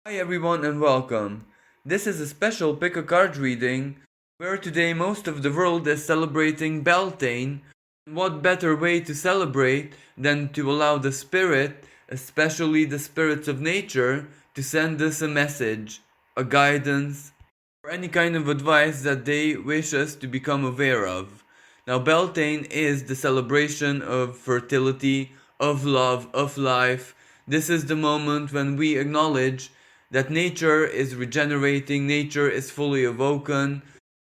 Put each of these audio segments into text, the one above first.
Hi everyone and welcome. This is a special pick a card reading where today most of the world is celebrating Beltane. What better way to celebrate than to allow the spirit, especially the spirits of nature, to send us a message, a guidance, or any kind of advice that they wish us to become aware of. Now, Beltane is the celebration of fertility, of love, of life. This is the moment when we acknowledge that nature is regenerating, nature is fully awoken,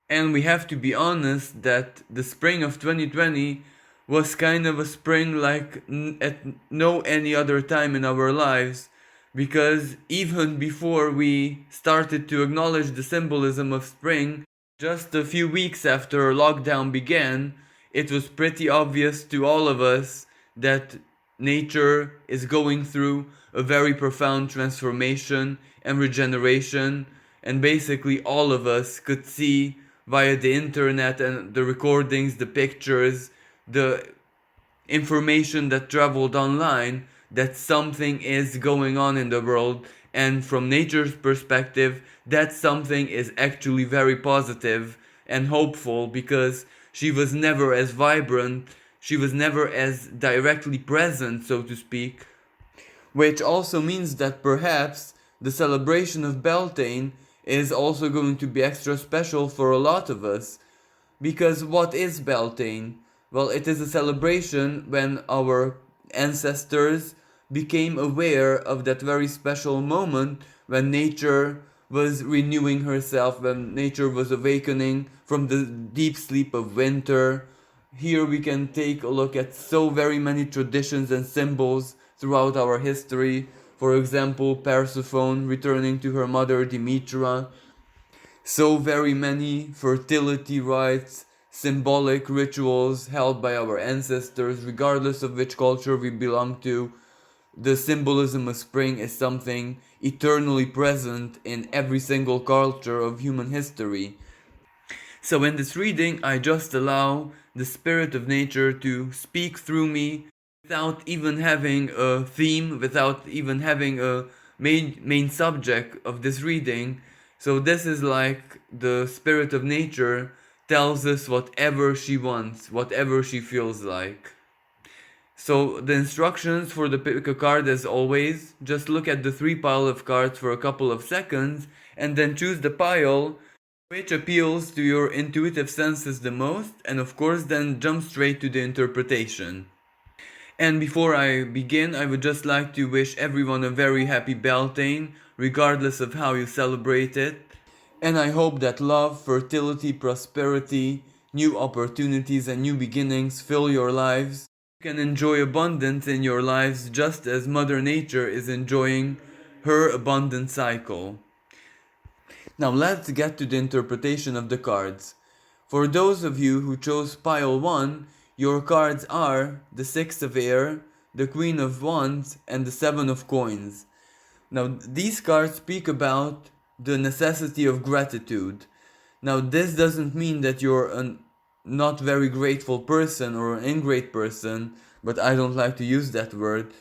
and we have to be honest that the spring of 2020 was kind of a spring like at no any other time in our lives, because even before we started to acknowledge the symbolism of spring, just a few weeks after lockdown began, it was pretty obvious to all of us that nature is going through a very profound transformation and regeneration, and basically all of us could see via the internet and the recordings, the pictures, the information that traveled online that something is going on in the world, and from nature's perspective that something is actually very positive and hopeful, because she was never as vibrant, she was never as directly present, so to speak, which also means that perhaps the celebration of Beltane is also going to be extra special for a lot of us. Because what is Beltane? Well, it is a celebration when our ancestors became aware of that very special moment when nature was renewing herself, when nature was awakening from the deep sleep of winter. Here we can take a look at so very many traditions and symbols throughout our history. For example, Persephone returning to her mother Demetra, so very many fertility rites, symbolic rituals held by our ancestors, regardless of which culture we belong to. The symbolism of spring is something eternally present in every single culture of human history. So, in this reading, I just allow the spirit of nature to speak through me without even having a theme, without even having a main subject of this reading. So, this is like the spirit of nature tells us whatever she wants, whatever she feels like. So the instructions for the pick a card, as always, just look at the three pile of cards for a couple of seconds and then choose the pile which appeals to your intuitive senses the most, and of course then jump straight to the interpretation. And before I begin, I would just like to wish everyone a very happy Beltane, regardless of how you celebrate it. And I hope that love, fertility, prosperity, new opportunities, and new beginnings fill your lives. You can enjoy abundance in your lives just as Mother Nature is enjoying her abundant cycle. Now let's get to the interpretation of the cards. For those of you who chose pile 1, your cards are the 6 of air, the Queen of Wands, and the 7 of coins. Now these cards speak about the necessity of gratitude. Now this doesn't mean that you're a not very grateful person or an ingrate person, but I don't like to use that word.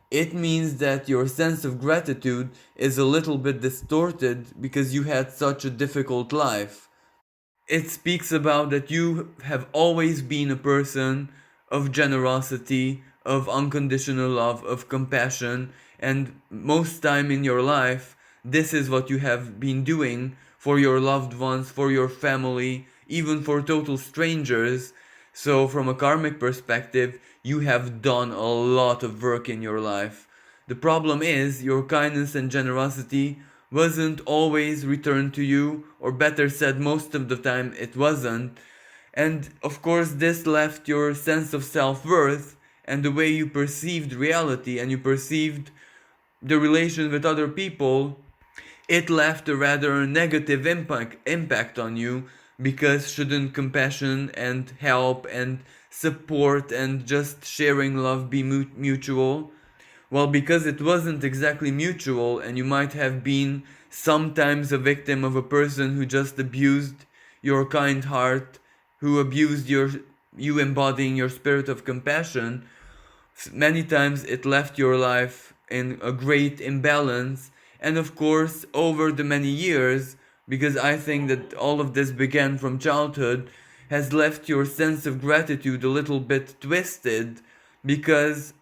It means that your sense of gratitude is a little bit distorted because you had such a difficult life. It speaks about that you have always been a person of generosity, of unconditional love, of compassion, and most time in your life, this is what you have been doing for your loved ones, for your family, even for total strangers. So, from a karmic perspective, you have done a lot of work in your life. The problem is, your kindness and generosity wasn't always returned to you, or better said, most of the time it wasn't. And of course, this left your sense of self worth and the way you perceived reality and you perceived the relation with other people, it left a rather negative impact on you, because shouldn't compassion and help and support and just sharing love be mutual? Well, because it wasn't exactly mutual, and you might have been sometimes a victim of a person who just abused your kind heart, who abused you embodying your spirit of compassion. Many times it left your life in a great imbalance, And of course, over the many years, because I think that all of this began from childhood, has left your sense of gratitude a little bit twisted, because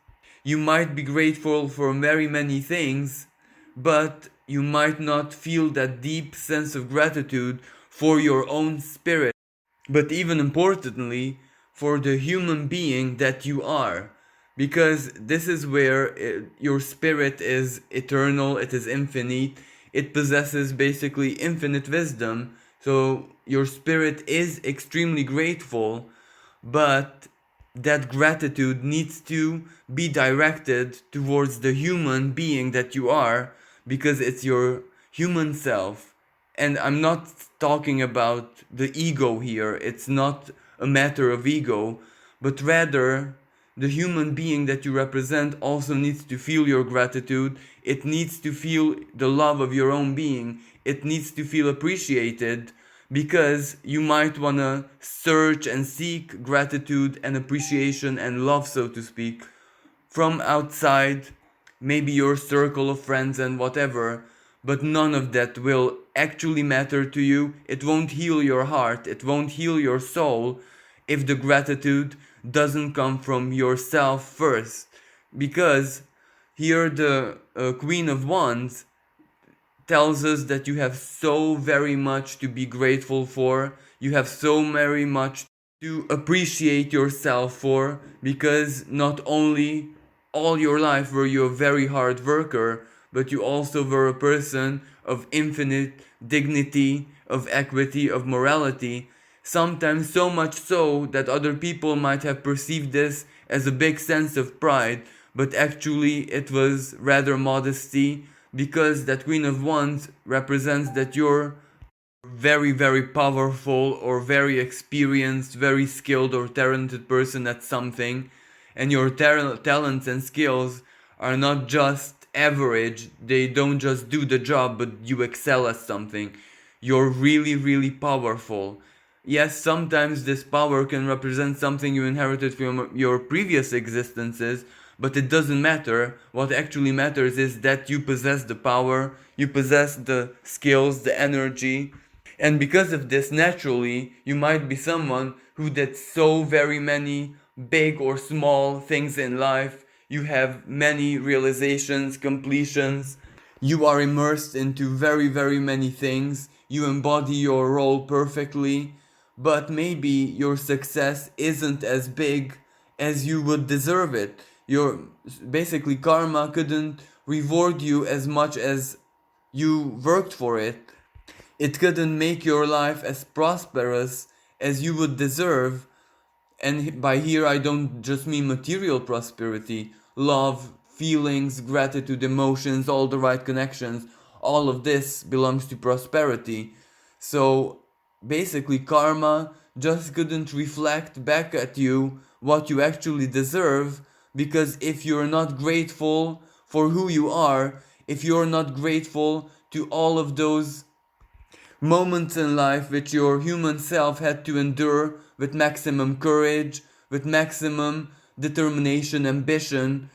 you might be grateful for very many things, but you might not feel that deep sense of gratitude for your own spirit, but even importantly, for the human being that you are. Because this is where your spirit is eternal, it is infinite, it possesses basically infinite wisdom. So your spirit is extremely grateful, but that gratitude needs to be directed towards the human being that you are, because it's your human self. And I'm not talking about the ego here, it's not a matter of ego, but rather the human being that you represent also needs to feel your gratitude. It needs to feel the love of your own being. It needs to feel appreciated, because you might want to search and seek gratitude and appreciation and love, so to speak, from outside, maybe your circle of friends and whatever, but none of that will actually matter to you. It won't heal your heart, it won't heal your soul if the gratitude doesn't come from yourself first. Because here the Queen of Wands tells us that you have so very much to be grateful for, you have so very much to appreciate yourself for, because not only all your life were you a very hard worker, but you also were a person of infinite dignity, of equity, of morality. Sometimes so much so that other people might have perceived this as a big sense of pride, but actually it was rather modesty, because that Queen of Wands represents that you're very, very powerful or very experienced, very skilled or talented person at something, and your talents and skills are not just average, they don't just do the job, but you excel at something. You're really, really powerful. Yes, sometimes this power can represent something you inherited from your previous existences, but it doesn't matter. What actually matters is that you possess the power, you possess the skills, the energy, and because of this, naturally, you might be someone who did so very many big or small things in life. You have many realizations, completions. You are immersed into very, very many things. You embody your role perfectly. But maybe your success isn't as big as you would deserve it. Your basically karma couldn't reward you as much as you worked for it. It couldn't make your life as prosperous as you would deserve. And by here, I don't just mean material prosperity, love, feelings, gratitude, emotions, all the right connections. All of this belongs to prosperity. So basically, karma just couldn't reflect back at you what you actually deserve, because if you're not grateful for who you are, if you're not grateful to all of those moments in life which your human self had to endure with maximum courage, with maximum determination, ambition,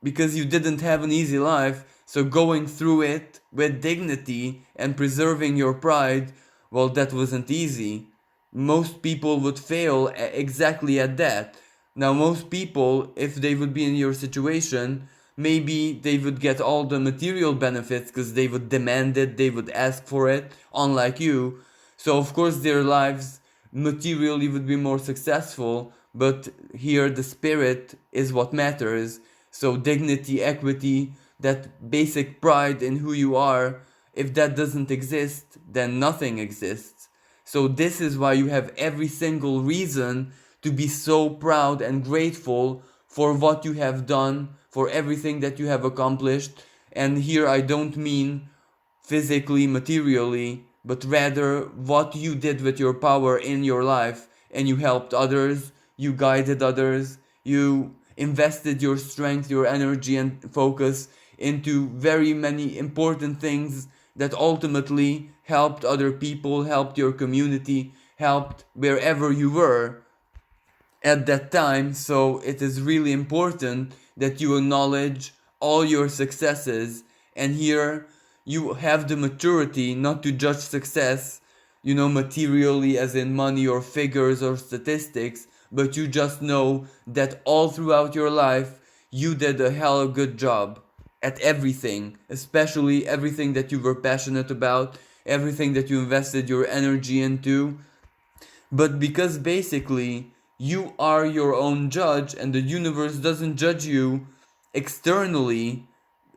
because you didn't have an easy life. So going through it with dignity and preserving your pride, well, that wasn't easy. Most people would fail exactly at that. Now, most people, if they would be in your situation, maybe they would get all the material benefits because they would demand it, they would ask for it, unlike you. So, of course, their lives materially would be more successful, but here the spirit is what matters. So, dignity, equity, that basic pride in who you are, if that doesn't exist, then nothing exists. So, this is why you have every single reason to be so proud and grateful for what you have done, for everything that you have accomplished. And here I don't mean physically, materially, but rather what you did with your power in your life. And you helped others, you guided others, you invested your strength, your energy, and focus into very many important things that ultimately helped other people, helped your community, helped wherever you were at that time. So it is really important that you acknowledge all your successes. And here you have the maturity not to judge success, materially, as in money or figures or statistics, but you just know that all throughout your life you did a hell of a good job at everything, especially everything that you were passionate about, everything that you invested your energy into. But because basically you are your own judge and the universe doesn't judge you externally,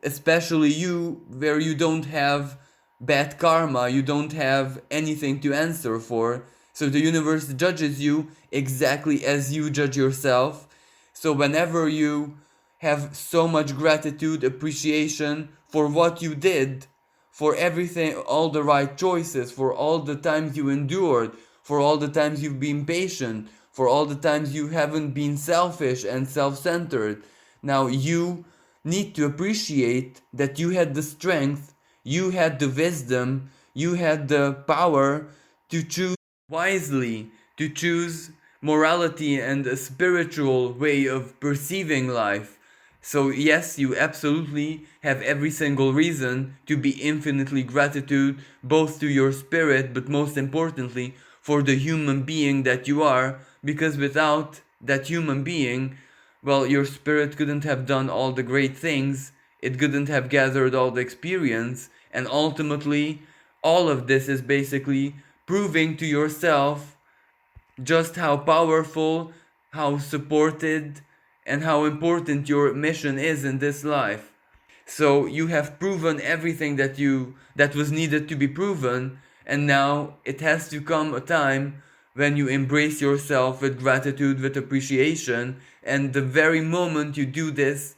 especially you, where you don't have bad karma, you don't have anything to answer for. So the universe judges you exactly as you judge yourself. So whenever you have so much gratitude, appreciation for what you did, for everything, all the right choices, for all the times you endured, for all the times you've been patient, for all the times you haven't been selfish and self centered. Now you need to appreciate that you had the strength, you had the wisdom, you had the power to choose wisely, to choose morality and a spiritual way of perceiving life. So, yes, you absolutely have every single reason to be infinitely gratitude, both to your spirit, but most importantly, for the human being that you are, because without that human being, well, your spirit couldn't have done all the great things, it couldn't have gathered all the experience, and ultimately, all of this is basically proving to yourself just how powerful, how supported, and how important your mission is in this life. So you have proven everything that was needed to be proven, and now it has to come a time when you embrace yourself with gratitude, with appreciation, and the very moment you do this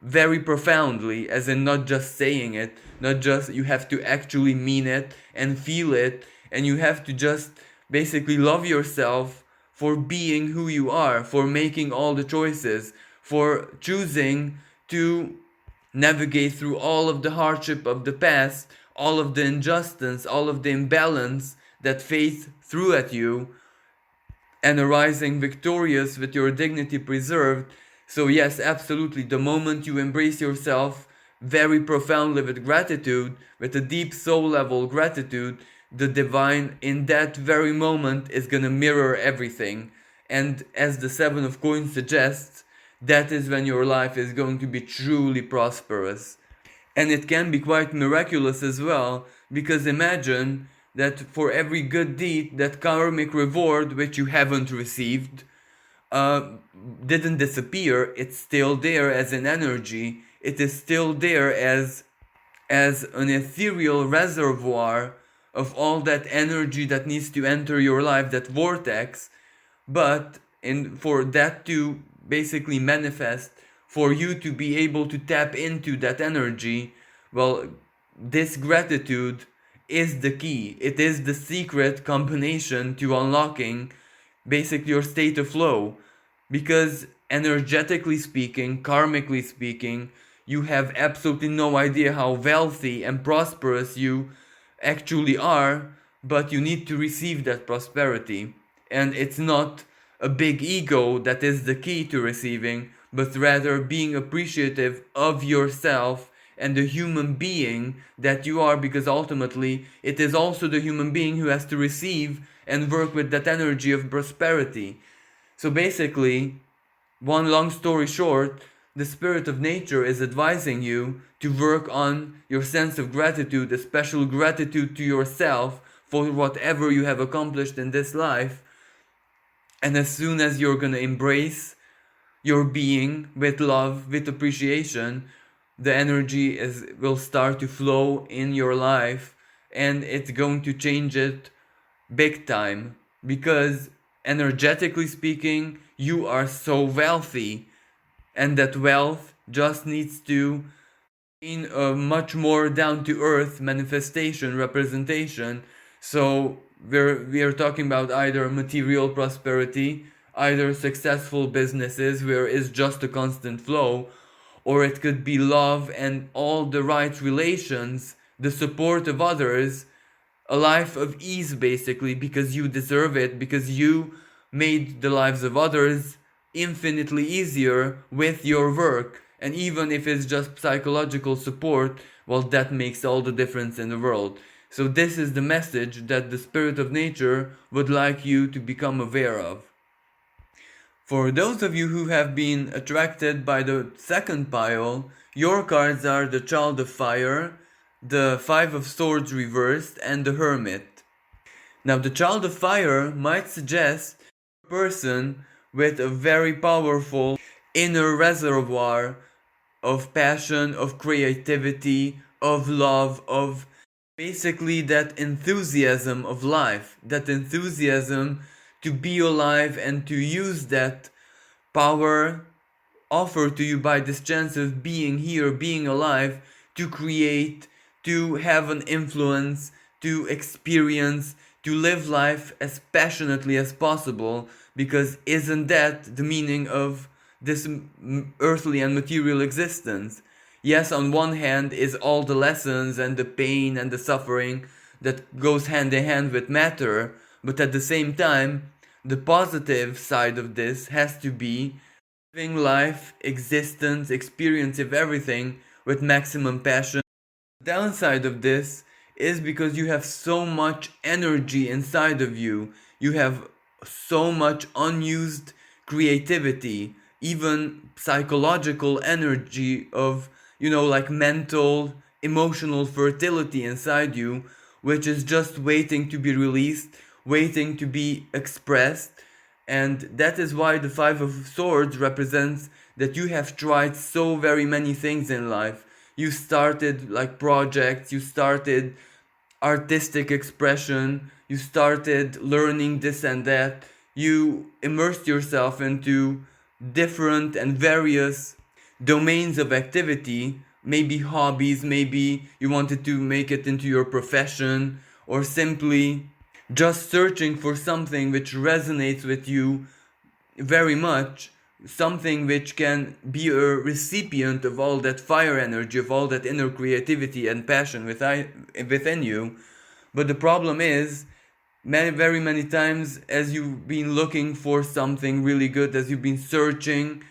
very profoundly, as in not just saying it, not just, you have to actually mean it and feel it, and you have to just basically love yourself for being who you are, for making all the choices, for choosing to navigate through all of the hardship of the past, all of the injustice, all of the imbalance that fate threw at you, and arising victorious with your dignity preserved. So, yes, absolutely, the moment you embrace yourself very profoundly with gratitude, with a deep soul level gratitude, the divine in that very moment is gonna mirror everything. And as the Seven of Coins suggests, that is when your life is going to be truly prosperous. And it can be quite miraculous as well, because imagine that for every good deed, that karmic reward which you haven't received uh, didn't disappear. It's still there as an energy. It is still there as an ethereal reservoir of all that energy that needs to enter your life, that vortex. But for that to basically manifest, for you to be able to tap into that energy, well, this gratitude is the key. It is the secret combination to unlocking basically your state of flow. Because energetically speaking, karmically speaking, you have absolutely no idea how wealthy and prosperous you actually are, but you need to receive that prosperity. And it's not a big ego that is the key to receiving, but rather being appreciative of yourself and the human being that you are, because ultimately it is also the human being who has to receive and work with that energy of prosperity. So basically, one long story short, the spirit of nature is advising you to work on your sense of gratitude, a special gratitude to yourself for whatever you have accomplished in this life. And as soon as you're gonna embrace your being with love, with appreciation, the energy will start to flow in your life, and it's going to change it big time, because energetically speaking, you are so wealthy, and that wealth just needs to in a much more down to earth manifestation, representation. So we are talking about either material prosperity, either successful businesses where it's just a constant flow, or it could be love and all the right relations, the support of others, a life of ease basically, because you deserve it, because you made the lives of others infinitely easier with your work. And even if it's just psychological support, well, that makes all the difference in the world. So this is the message that the spirit of nature would like you to become aware of. For those of you who have been attracted by the second pile, your cards are the Child of Fire, the Five of Swords reversed, and the Hermit. Now, the Child of Fire might suggest a person with a very powerful inner reservoir of passion, of creativity, of love, of basically that enthusiasm of life, that enthusiasm to be alive and to use that power offered to you by this chance of being here, being alive, to create, to have an influence, to experience, to live life as passionately as possible, because isn't that the meaning of this earthly and material existence? Yes, on one hand is all the lessons and the pain and the suffering that goes hand in hand with matter, but at the same time, the positive side of this has to be living life, existence, experience of everything with maximum passion. The downside of this is because you have so much energy inside of you. You have so much unused creativity, even psychological energy of, like mental, emotional fertility inside you, which is just waiting to be released, waiting to be expressed. And that is why the Five of Swords represents that you have tried so very many things in life. You started like projects, you started artistic expression, you started learning this and that, you immersed yourself into different and various domains of activity, maybe hobbies, maybe you wanted to make it into your profession, or simply just searching for something which resonates with you very much, something which can be a recipient of all that fire energy, of all that inner creativity and passion within you. But the problem is, very many times, as you've been looking for something really good, as you've been searching,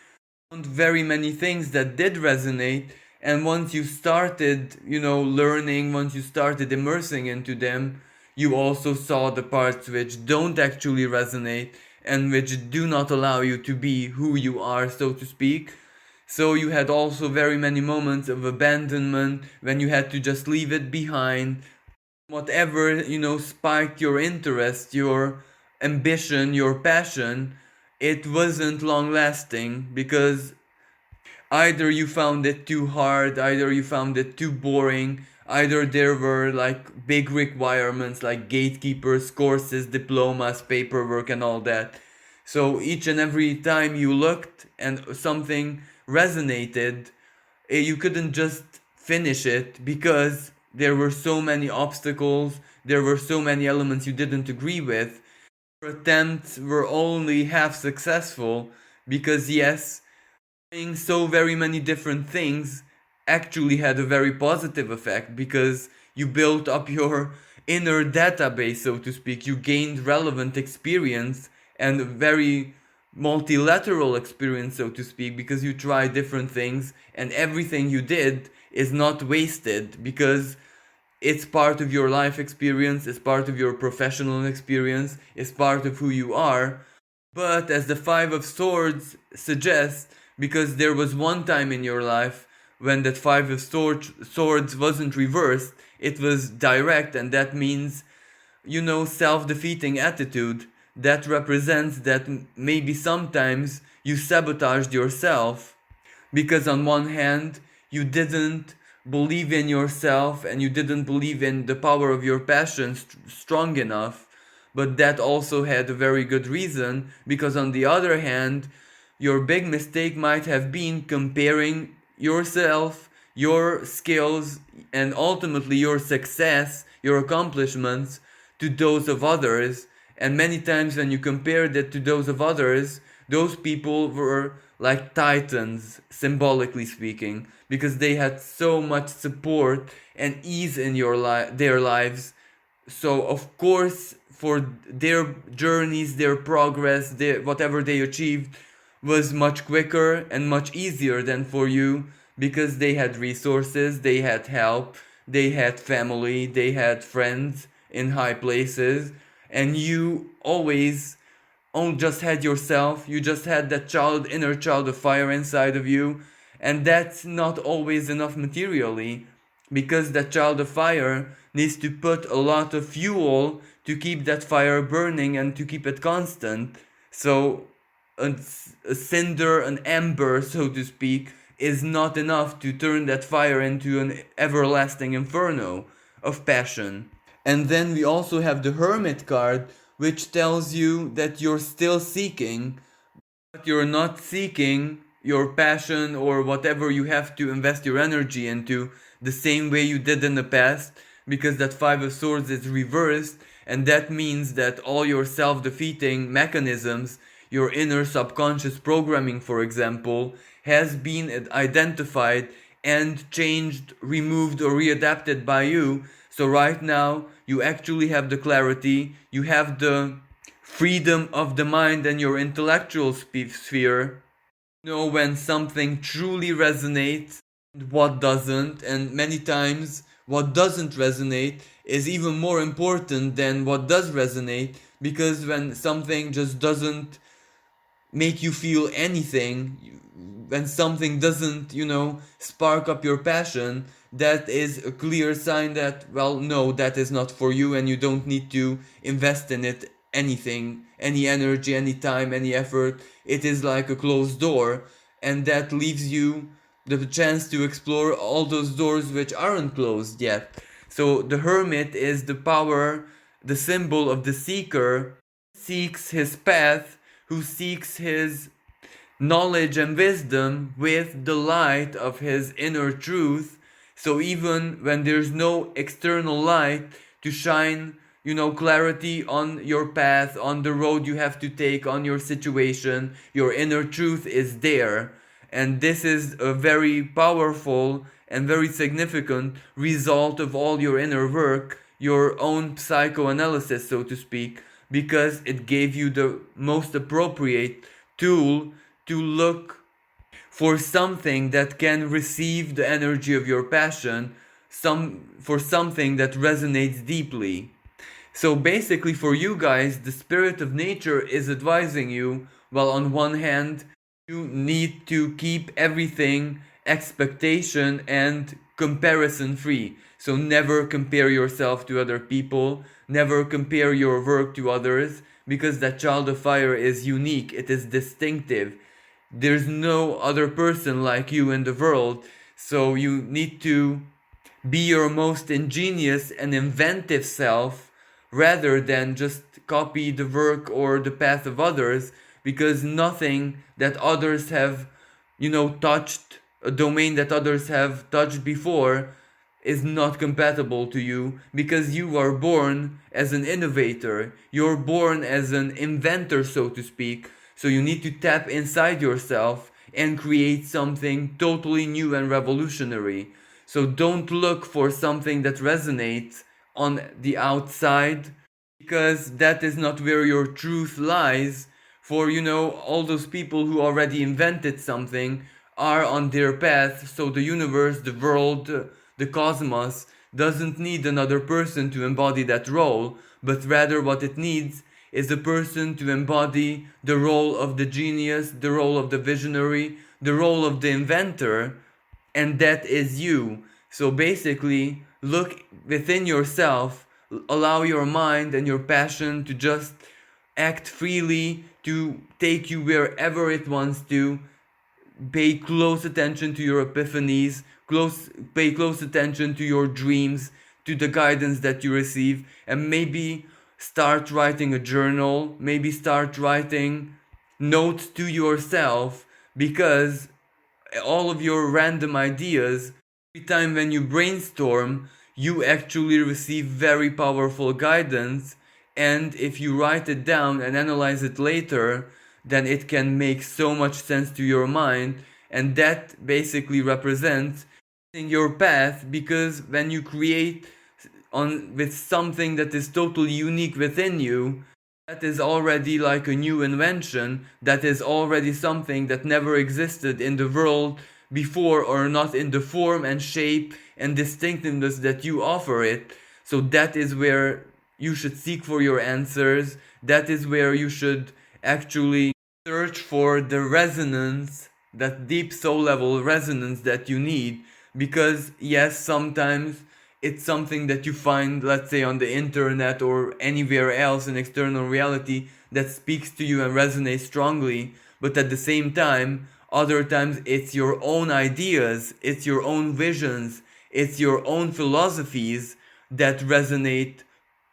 very many things that did resonate, and once you started learning, once you started immersing into them, you also saw the parts which don't actually resonate and which do not allow you to be who you are, so to speak. So you had also very many moments of abandonment when you had to just leave it behind. Whatever spiked your interest, your ambition, your passion, it wasn't long lasting, because either you found it too hard, either you found it too boring, either there were like big requirements like gatekeepers, courses, diplomas, paperwork, and all that. So each and every time you looked and something resonated, you couldn't just finish it because there were so many obstacles, there were so many elements you didn't agree with. Your attempts were only half successful because, yes, doing so very many different things actually had a very positive effect, because you built up your inner database, so to speak. You gained relevant experience and very multilateral experience, so to speak, because you tried different things, and everything you did is not wasted, because it's part of your life experience, it's part of your professional experience, it's part of who you are. But as the Five of Swords suggests, because there was one time in your life when that Five of Swords wasn't reversed, it was direct, and that means, self-defeating attitude. That represents that maybe sometimes you sabotaged yourself, because on one hand, you didn't believe in yourself and you didn't believe in the power of your passion strong enough. But that also had a very good reason, because on the other hand, your big mistake might have been comparing yourself, your skills, and ultimately your success, your accomplishments, to those of others. And many times when you compared it to those of others, those people were like titans, symbolically speaking, because they had so much support and ease in their lives. So of course, for their journeys, their progress, whatever they achieved was much quicker and much easier than for you, because they had resources, they had help, they had family, they had friends in high places, and you always just had yourself, you just had that inner child of fire inside of you, and that's not always enough materially, because that child of fire needs to put a lot of fuel to keep that fire burning and to keep it constant. So a cinder, an ember, so to speak, is not enough to turn that fire into an everlasting inferno of passion. And then we also have the Hermit card, which tells you that you're still seeking, but you're not seeking your passion or whatever you have to invest your energy into the same way you did in the past, because that Five of Swords is reversed, and that means that all your self defeating mechanisms, your inner subconscious programming, for example, has been identified and changed, removed, or readapted by you. So, right now, you actually have the clarity, you have the freedom of the mind and your intellectual sphere. Know when something truly resonates and what doesn't, and many times what doesn't resonate is even more important than what does resonate, because when something just doesn't make you feel anything, when something doesn't, spark up your passion, that is a clear sign that, well, no, that is not for you, and you don't need to invest in it anything, any energy, any time, any effort. It is like a closed door, and that leaves you the chance to explore all those doors which aren't closed yet. So the hermit is the power, the symbol of the seeker, seeks his path, who seeks his knowledge and wisdom with the light of his inner truth. So even when there's no external light to shine, clarity on your path, on the road you have to take, on your situation, your inner truth is there. And this is a very powerful and very significant result of all your inner work, your own psychoanalysis, so to speak, because it gave you the most appropriate tool to look for something that can receive the energy of your passion, for something that resonates deeply. So basically, for you guys, the spirit of nature is advising you, well, on one hand, you need to keep everything expectation and comparison free. So never compare yourself to other people, never compare your work to others, because that child of fire is unique, it is distinctive. There's no other person like you in the world, so you need to be your most ingenious and inventive self rather than just copy the work or the path of others, because nothing that others have, touched, a domain that others have touched before, is not compatible to you, because you are born as an innovator, you're born as an inventor, so to speak. So you need to tap inside yourself and create something totally new and revolutionary. So don't look for something that resonates on the outside, because that is not where your truth lies. For all those people who already invented something are on their path, so the universe, the world, the cosmos doesn't need another person to embody that role, but rather what it needs is a person to embody the role of the genius, the role of the visionary, the role of the inventor, and that is you. So basically, look within yourself, allow your mind and your passion to just act freely, to take you wherever it wants to. Pay close attention to your epiphanies, pay close attention to your dreams, to the guidance that you receive, and maybe start writing a journal, maybe start writing notes to yourself, because all of your random ideas, every time when you brainstorm, you actually receive very powerful guidance, and if you write it down and analyze it later, then it can make so much sense to your mind, and that basically represents in your path, because when you create on with something that is totally unique within you, that is already like a new invention, that is already something that never existed in the world before, or not in the form and shape and distinctiveness that you offer it. So that is where you should seek for your answers. That is where you should actually search for the resonance, that deep soul level resonance that you need. Because yes, sometimes it's something that you find, let's say, on the internet or anywhere else in external reality that speaks to you and resonates strongly. But at the same time, other times it's your own ideas, it's your own visions, it's your own philosophies that resonate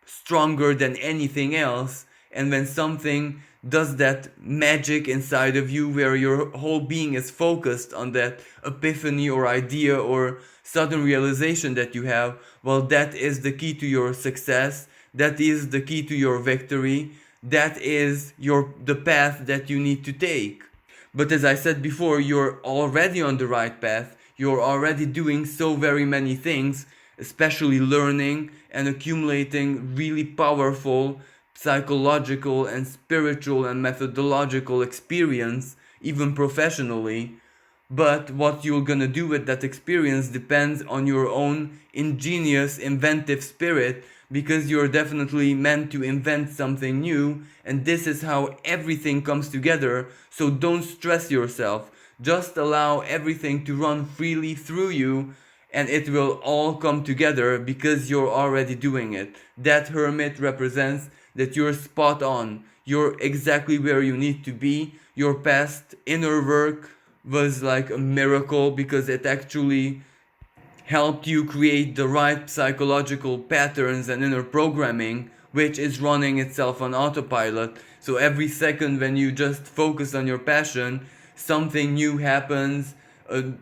stronger than anything else. And when something does that magic inside of you where your whole being is focused on that epiphany or idea or sudden realization that you have, well, that is the key to your success, that is the key to your victory, that is the path that you need to take. But as I said before, you're already on the right path. You're already doing so very many things, especially learning and accumulating really powerful psychological and spiritual and methodological experience, even professionally. But what you're gonna do with that experience depends on your own ingenious, inventive spirit, because you're definitely meant to invent something new, and this is how everything comes together. So don't stress yourself. Just allow everything to run freely through you, and it will all come together because you're already doing it. That hermit represents that you're spot on. You're exactly where you need to be. Your past inner work was like a miracle because it actually helped you create the right psychological patterns and inner programming, which is running itself on autopilot. So every second when you just focus on your passion, something new happens, a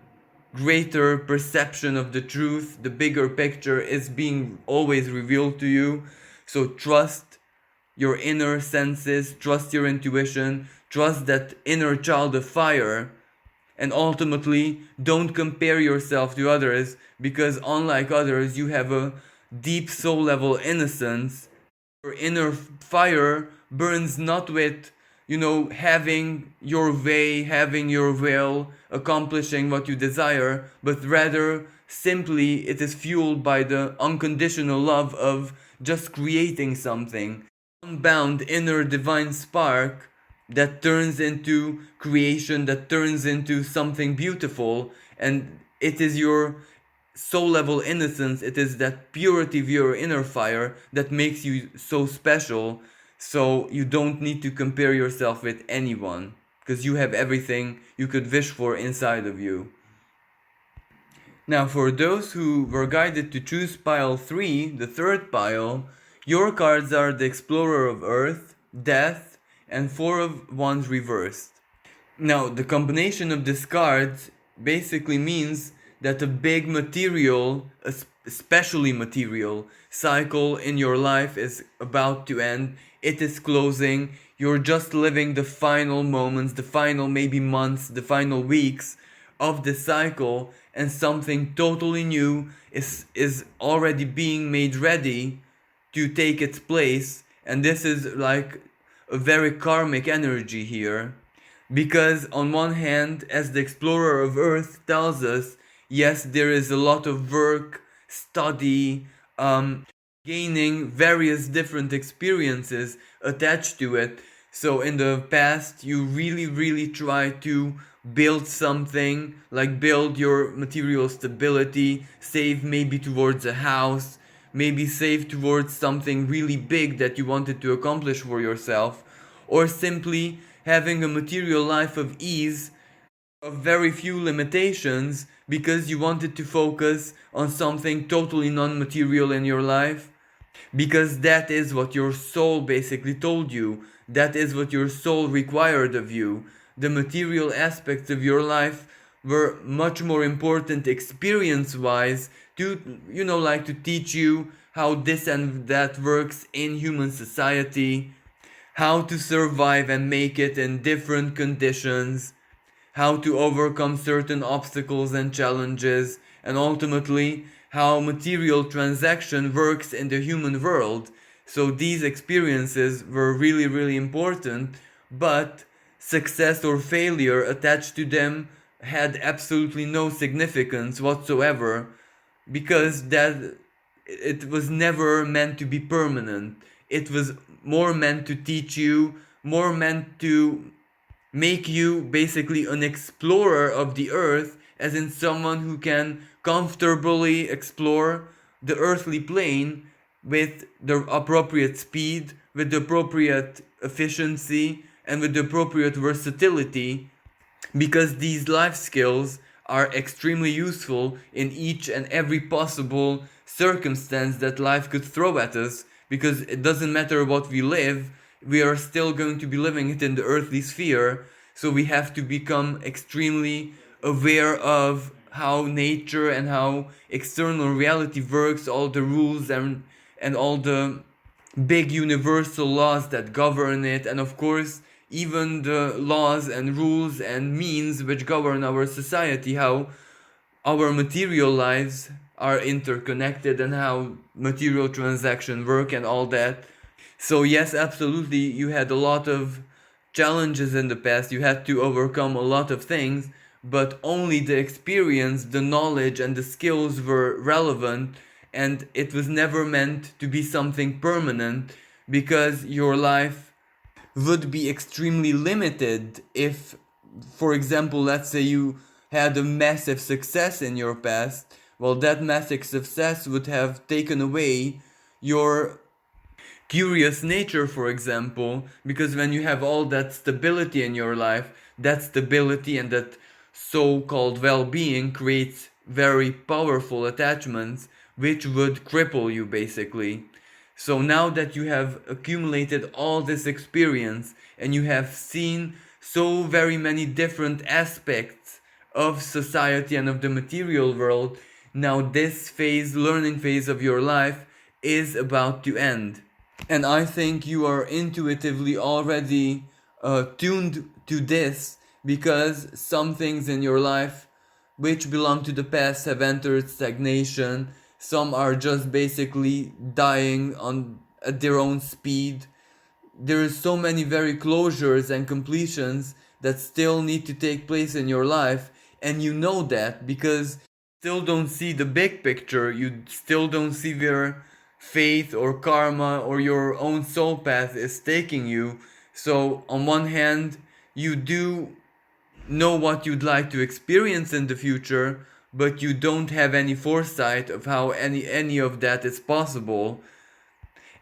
greater perception of the truth, the bigger picture is being always revealed to you. So trust your inner senses, trust your intuition, trust that inner child of fire, and ultimately don't compare yourself to others, because unlike others you have a deep soul level innocence. Your inner fire burns not with, having your way, having your will, accomplishing what you desire, but rather simply it is fueled by the unconditional love of just creating something. Unbound inner divine spark that turns into creation, that turns into something beautiful, and it is your soul level innocence, it is that purity of your inner fire that makes you so special. So you don't need to compare yourself with anyone, because you have everything you could wish for inside of you. Now, for those who were guided to choose pile 3, the third pile, your cards are the Explorer of Earth, Death, and 4 of Wands reversed. Now, the combination of these cards basically means that a big material, especially material, cycle in your life is about to end. It is closing. You're just living the final moments, the final maybe months, the final weeks of the cycle, and something totally new is already being made ready to take its place. And this is like a very karmic energy here, because on one hand, as the Explorer of Earth tells us, yes, there is a lot of work, study, gaining various different experiences attached to it. So in the past, you really try to build something, like build your material stability, save maybe towards a house, maybe save towards something really big that you wanted to accomplish for yourself, or simply having a material life of ease, of very few limitations, because you wanted to focus on something totally non-material in your life, because that is what your soul basically told you, that is what your soul required of you. The material aspects of your life were much more important experience wise to, like to teach you how this and that works in human society, how to survive and make it in different conditions, how to overcome certain obstacles and challenges, and ultimately how material transaction works in the human world. So these experiences were really important, but success or failure attached to them had absolutely no significance whatsoever, because that it was never meant to be permanent. It was more meant to teach you, more meant to make you basically an explorer of the earth, as in someone who can comfortably explore the earthly plane with the appropriate speed, with the appropriate efficiency, and with the appropriate versatility, because these life skills are extremely useful in each and every possible circumstance that life could throw at us, because it doesn't matter what we live, we are still going to be living it in the earthly sphere. So we have to become extremely aware of how nature and how external reality works, all the rules and all the big universal laws that govern it, and of course even the laws and rules and means which govern our society, how our material lives are interconnected and how material transactions work and all that. So yes, absolutely, you had a lot of challenges in the past, you had to overcome a lot of things, but only the experience, the knowledge, and the skills were relevant, and it was never meant to be something permanent, because your life would be extremely limited if, for example, let's say you had a massive success in your past. Well, that massive success would have taken away your curious nature, for example, because when you have all that stability in your life, that stability and that so-called well-being creates very powerful attachments which would cripple you basically. So now that you have accumulated all this experience and you have seen so very many different aspects of society and of the material world, now this phase, learning phase of your life is about to end. And I think you are intuitively already tuned to this, because some things in your life which belong to the past have entered stagnation. Some are just basically dying on at their own speed. There is so many very closures and completions that still need to take place in your life, and you know that because you still don't see the big picture, you still don't see where faith or karma or your own soul path is taking you. So on one hand, you do know what you'd like to experience in the future, but you don't have any foresight of how any of that is possible.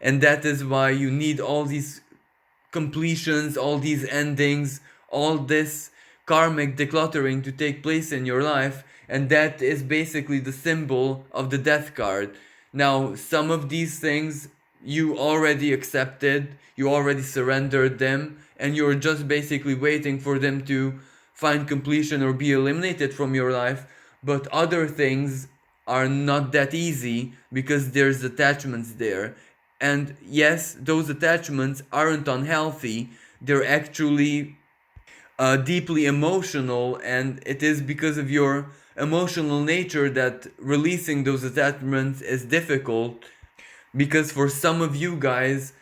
And that is why you need all these completions, all these endings, all this karmic decluttering to take place in your life, and that is basically the symbol of the death card. Now, some of these things you already accepted, you already surrendered them, and you're just basically waiting for them to find completion or be eliminated from your life. But other things are not that easy because there's attachments there. And yes, those attachments aren't unhealthy, they're actually deeply emotional, and it is because of your emotional nature that releasing those attachments is difficult. Because for some of you guys,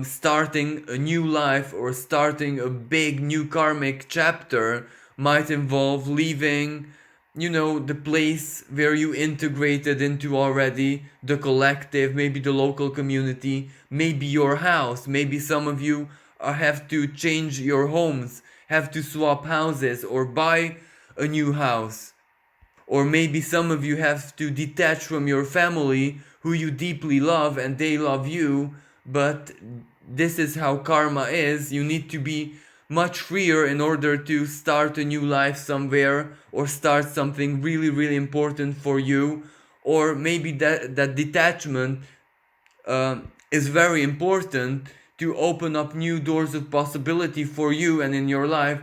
starting a new life or starting a big new karmic chapter might involve leaving, the place where you integrated into already, the collective, maybe the local community, maybe your house. Maybe some of you have to change your homes, have to swap houses or buy a new house. Or maybe some of you have to detach from your family who you deeply love and they love you, but this is how karma is. You need to be much freer in order to start a new life somewhere or start something really, really important for you. Or maybe that detachment is very important to open up new doors of possibility for you and in your life.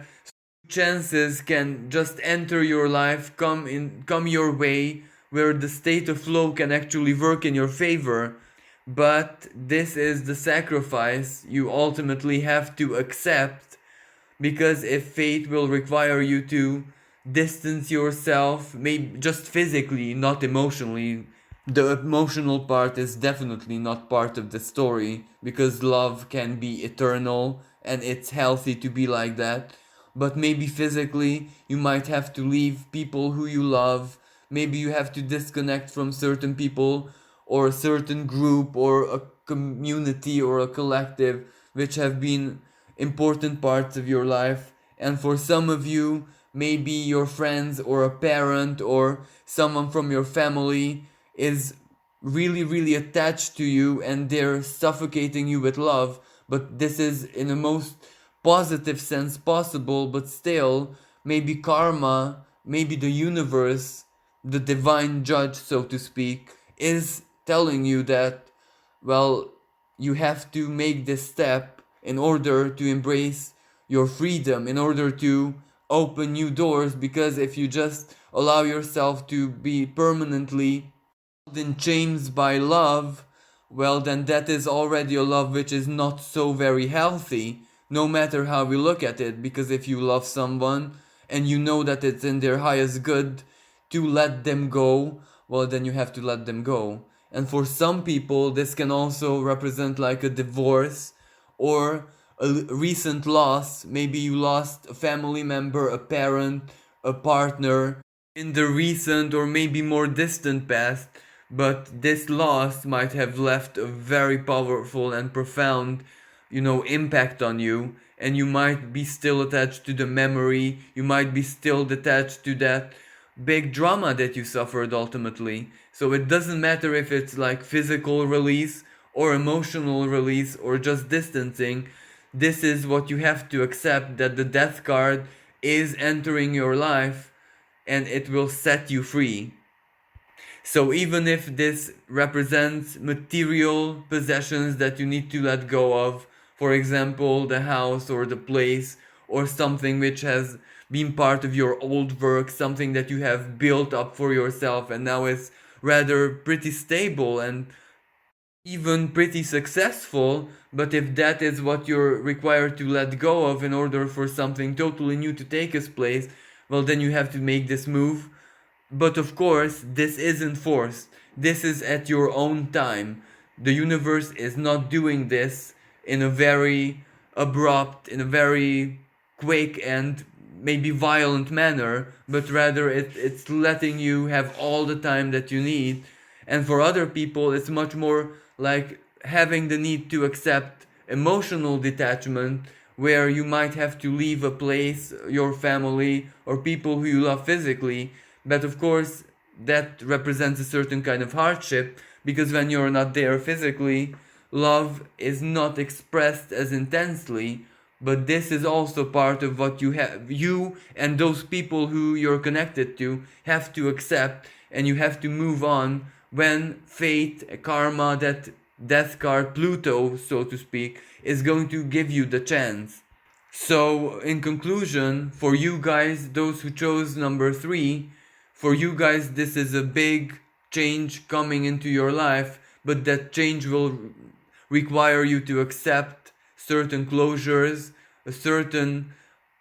Chances can just enter your life, come your way, where the state of flow can actually work in your favor. But this is the sacrifice you ultimately have to accept, because if fate will require you to distance yourself, maybe just physically, not emotionally. The emotional part is definitely not part of the story, because love can be eternal and it's healthy to be like that. but maybe physically you might have to leave people who you love. Maybe you have to disconnect from certain people or a certain group or a community or a collective which have been important parts of your life. And for some of you, maybe your friends or a parent or someone from your family is really, really attached to you and they're suffocating you with love. But this is in the most positive sense possible, but still, maybe karma, maybe the universe, the divine judge, so to speak, is telling you that, well, you have to make this step in order to embrace your freedom, in order to open new doors. Because if you just allow yourself to be permanently in chains by love, well, then that is already a love which is not so very healthy, no matter how we look at it. Because if you love someone and you know that it's in their highest good to let them go, well, then you have to let them go. And for some people, this can also represent like a divorce or a recent loss. Maybe you lost a family member, a parent, a partner in the recent or maybe more distant past, but this loss might have left a very powerful and profound, impact on you, and you might be still attached to the memory, you might be still attached to that big drama that you suffered ultimately. So it doesn't matter if it's like physical release or emotional release or just distancing. This is what you have to accept, that the death card is entering your life and it will set you free. So even if this represents material possessions that you need to let go of, for example, the house or the place or something which has been part of your old work, something that you have built up for yourself and now is rather pretty stable and even pretty successful, but if that is what you're required to let go of in order for something totally new to take its place, well, then you have to make this move. But of course, this isn't forced. This is at your own time. The universe is not doing this in a very abrupt, in a very quick and maybe violent manner, but rather it's letting you have all the time that you need. And for other people, it's much more like having the need to accept emotional detachment, where you might have to leave a place, your family, or people who you love physically. But of course, that represents a certain kind of hardship, because when you're not there physically, love is not expressed as intensely. But this is also part of what you and those people who you're connected to have to accept, and you have to move on when fate, karma, that death card, Pluto, so to speak, is going to give you the chance. So, in conclusion, for you guys, those who chose number 3, for you guys, this is a big change coming into your life, but that change will require you to accept certain closures, a certain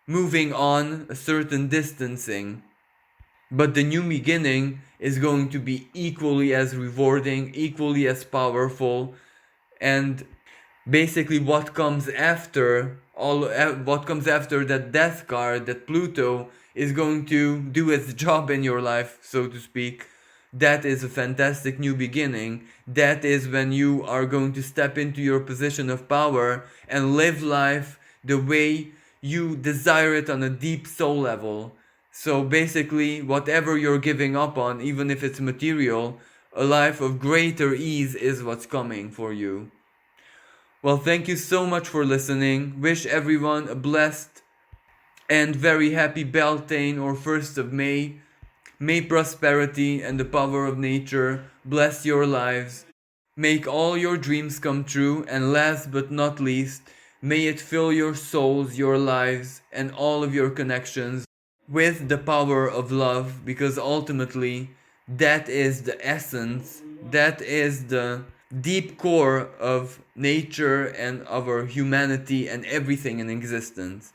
moving on, a certain distancing. But the new beginning is going to be equally as rewarding, equally as powerful, and basically what comes after that death card, that Pluto is going to do its job in your life, so to speak. That is a fantastic new beginning. That is when you are going to step into your position of power and live life the way you desire it on a deep soul level. So basically, whatever you're giving up on, even if it's material, a life of greater ease is what's coming for you. Well, thank you so much for listening. Wish everyone a blessed and very happy Beltane or 1st of May. May prosperity and the power of nature bless your lives. Make all your dreams come true, and last but not least, may it fill your souls, your lives, and all of your connections with the power of love, because ultimately that is the essence, that is the deep core of nature and of our humanity and everything in existence.